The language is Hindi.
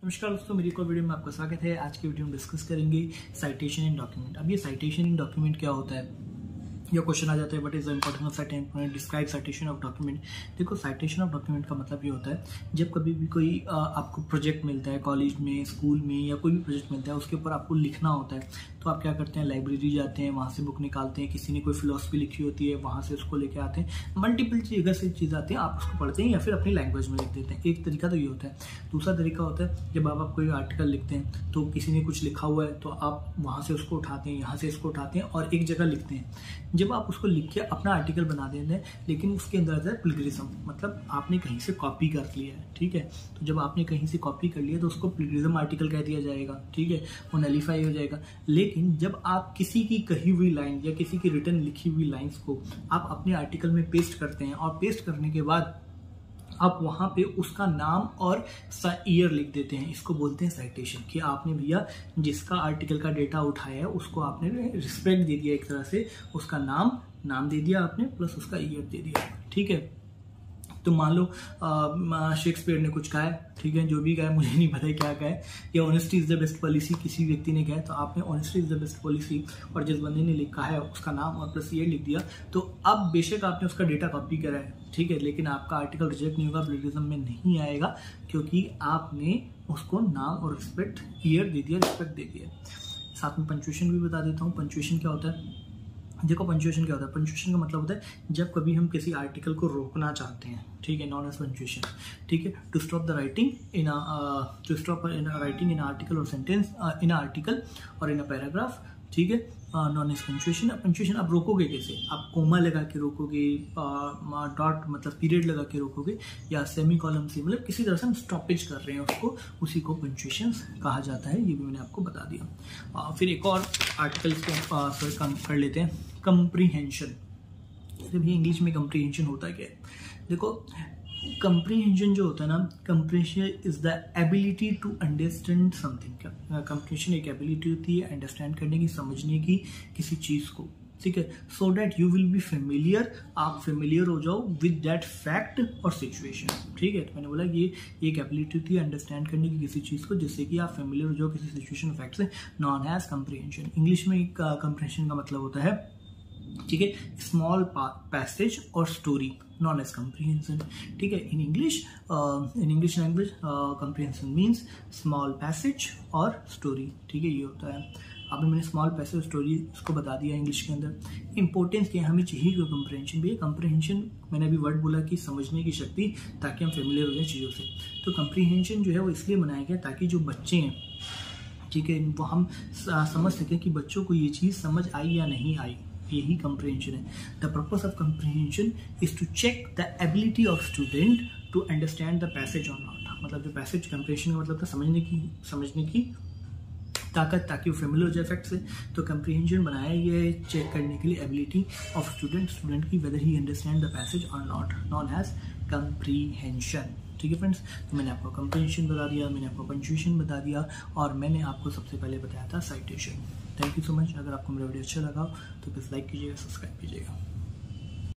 नमस्कार दोस्तों, मेरी एक और वीडियो में आपका स्वागत है। आज की वीडियो में डिस्कस करेंगे साइटेशन इन डॉक्यूमेंट। अब ये साइटेशन इन डॉक्यूमेंट क्या होता है, या क्वेश्चन आ जाता है what is the importance of citation, describe citation of document. देखो, साइटेशन ऑफ डॉक्यूमेंट का मतलब ये होता है जब कभी भी कोई आपको प्रोजेक्ट मिलता है कॉलेज में, स्कूल में, या कोई भी प्रोजेक्ट मिलता है उसके ऊपर आपको लिखना होता है, तो आप क्या करते हैं, लाइब्रेरी जाते हैं, वहाँ से बुक निकालते हैं। किसी ने कोई फिलोसफी लिखी होती है, वहाँ से उसको लेके आते हैं। मल्टीपल जगह से चीज़ आती है, आप उसको पढ़ते हैं या फिर अपनी लैंग्वेज में लिख देते हैं। एक तरीका तो ये होता है। दूसरा तरीका होता है जब आप कोई आर्टिकल लिखते हैं तो किसी ने कुछ लिखा हुआ है तो आप वहाँ से उसको उठाते हैं, यहाँ से इसको उठाते हैं और एक जगह लिखते हैं। जब आप उसको लिख के अपना आर्टिकल बना देते हैं, लेकिन उसके अंदर आता है प्लेगरिज्म, मतलब आपने कहीं से कॉपी कर लिया है। ठीक है, तो जब आपने कहीं से कॉपी कर लिया तो उसको प्लेगरिज्म आर्टिकल कह दिया जाएगा। ठीक है, वो नलीफाई हो जाएगा। लेकिन जब आप किसी की कही हुई लाइन या किसी की रिटर्न लिखी हुई लाइंस को आप अपने आर्टिकल में पेस्ट करते हैं, और पेस्ट करने के बाद आप वहां पे उसका नाम और ईयर लिख देते हैं, इसको बोलते हैं साइटेशन। कि आपने भैया जिसका आर्टिकल का डेटा उठाया है उसको आपने रिस्पेक्ट दे दिया, एक तरह से उसका नाम दे दिया आपने, प्लस उसका ईयर दे दिया। ठीक है, तो मान लो शेक्सपियर ने कुछ कहा है, ठीक है, जो भी कहा है मुझे नहीं पता है क्या कहा है, या honesty is the best policy किसी व्यक्ति ने कहा है, तो आपने honesty is the best policy और जिस बंदे ने लिखा है उसका नाम और प्लस ईयर लिख दिया। तो अब बेशक आपने उसका डेटा कॉपी करा है, ठीक है, लेकिन आपका आर्टिकल रिजेक्ट नहीं होगा, प्लेगरिज्म में नहीं आएगा, क्योंकि आपने उसको नाम और रिस्पेक्ट ईयर दे दिया, रिस्पेक्ट दे दिया। साथ में पंक्चुएशन भी बता देता हूँ। पंक्चुएशन क्या होता है, देखो पंक्चुएशन क्या होता है। पंक्चुएशन का मतलब होता है जब कभी हम किसी आर्टिकल को रोकना चाहते हैं, ठीक है, नॉन एज पंक्चुएशन। ठीक है, to stop the writing in writing in article और सेंटेंस इन आर्टिकल और इन अ पैराग्राफ। ठीक है, नॉन एज पंक्चुएशन। पंक्चुएशन आप रोकोगे कैसे, आप कोमा लगा के रोकोगे, डॉट मतलब पीरियड लगा के रोकोगे, या सेमी कॉलम से, मतलब किसी तरह से हम स्टॉपेज कर रहे हैं उसको, उसी को पंक्चुएशन कहा जाता है। ये भी मैंने आपको बता दिया। फिर एक और आर्टिकल कर लेते हैं, कंप्रीहेंशन। जब ये इंग्लिश में कंप्रीहेंशन होता है क्या है, देखो कंप्रीहेंशन जो होता है ना, comprehension is the ability to understand something. Comprehension एक एबिलिटी होती है अंडरस्टैंड करने की, समझने की किसी चीज को। ठीक है, so that you will be familiar, आप फेमिलियर हो जाओ विद दैट फैक्ट और सिचुएशन। ठीक है, तो मैंने बोला ये एक एबिलिटी होती है अंडरस्टैंड करने की किसी चीज को, जिससे कि आप फेमिलियर हो जाओ किसी सिचुएशन फैक्ट से, नॉन एज कंप्रीहेंशन। इंग्लिश में कंप्रीहेंशन का मतलब होता है, ठीक है, स्मॉल पैसेज और स्टोरी, नॉन एज कंप्रीहेंशन। ठीक है, in English language comprehension means small passage और स्टोरी। ठीक है, ये होता है। अभी मैंने स्मॉल पैसेज और स्टोरी इसको बता दिया इंग्लिश के अंदर। इंपॉर्टेंस क्या है, हमें चाहिए क्यों कंप्रीहेंशन। भैया कंप्रीहेंशन, मैंने अभी वर्ड बोला कि समझने की शक्ति, ताकि हम फेमिलियर हो जाए चीज़ों से। तो कंप्रीहेंशन जो है वो इसलिए बनाया गया ताकि जो बच्चे हैं, ठीक है, वो हम समझ सकें कि बच्चों को ये चीज़ समझ आई या नहीं आई। यही कंप्रीहेंशन है। The purpose of comprehension is to check the ability of student to understand the passage और नॉट। मतलब जो पैसेज, कंप्रीहेंशन का मतलब था समझने की ताकत, ताकि वो फेमिलियर हो जाए फैक्ट से। तो कंप्रीहेंशन बनाया गया है चेक करने के लिए एबिलिटी ऑफ स्टूडेंट की, weather he understand the passage और नॉट, नॉन एज कंप्रीहेंशन। ठीक है फ्रेंड्स, तो मैंने आपको कंप्रीहेंशन बता दिया, मैंने आपको पंक्चुएशन बता दिया, और मैंने आपको सबसे पहले बताया था citation. Thank you so much. अगर आपको मेरा वीडियो अच्छा लगा तो प्लीज़ लाइक कीजिएगा, सब्सक्राइब कीजिएगा।